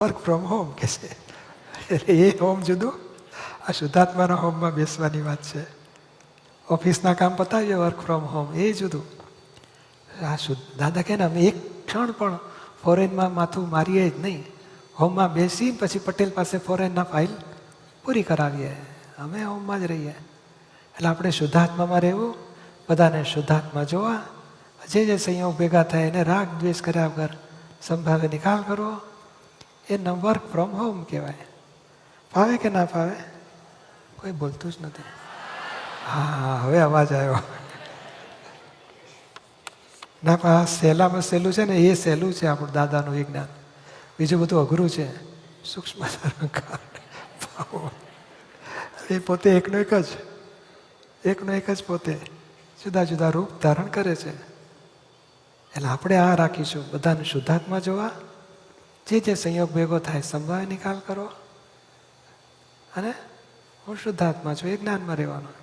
Work from home કે છે. એ home જુદું, આ શુદ્ધાત્માના હોમમાં બેસવાની વાત છે. ઓફિસના કામ પતાવીએ, વર્ક ફ્રોમ હોમ એ જુદું. આ દાદા કહે ને અમે એક ક્ષણ પણ ફોરેનમાં માથું મારીએ જ નહીં. હોમમાં બેસી પછી પટેલ પાસે ફોરેનના ફાઇલ પૂરી કરાવીએ. અમે હોમમાં જ રહીએ. એટલે આપણે શુદ્ધાત્મામાં રહેવું, બધાને શુદ્ધાત્મા જોવા, જે સંયોગ ભેગા થાય એને રાગ દ્વેષ કર્યા વગર સંભાવે નિકાલ કરવો, એ વર્ક ફ્રોમ હોમ કહેવાય. ફાવે કે ના ફાવે? કોઈ બોલતું જ નથી. હા, હવે અવાજ આવ્યો. ના પણ આ સહેલામાં સહેલું છે ને, એ સહેલું છે આપણું દાદાનું વિજ્ઞાન. બીજું બધું અઘરું છે. સૂક્ષ્મ એ પોતે એકનો એક જ પોતે જુદા જુદા રૂપ ધારણ કરે છે. એટલે આપણે આ રાખીશું, બધાને શુદ્ધાત્મા જોવા, જે સંયોગ ભેગો થાય સંભાવે નિકાલ કરો, અને હું શુદ્ધાત્મા છું એ જ્ઞાનમાં રહેવાનું.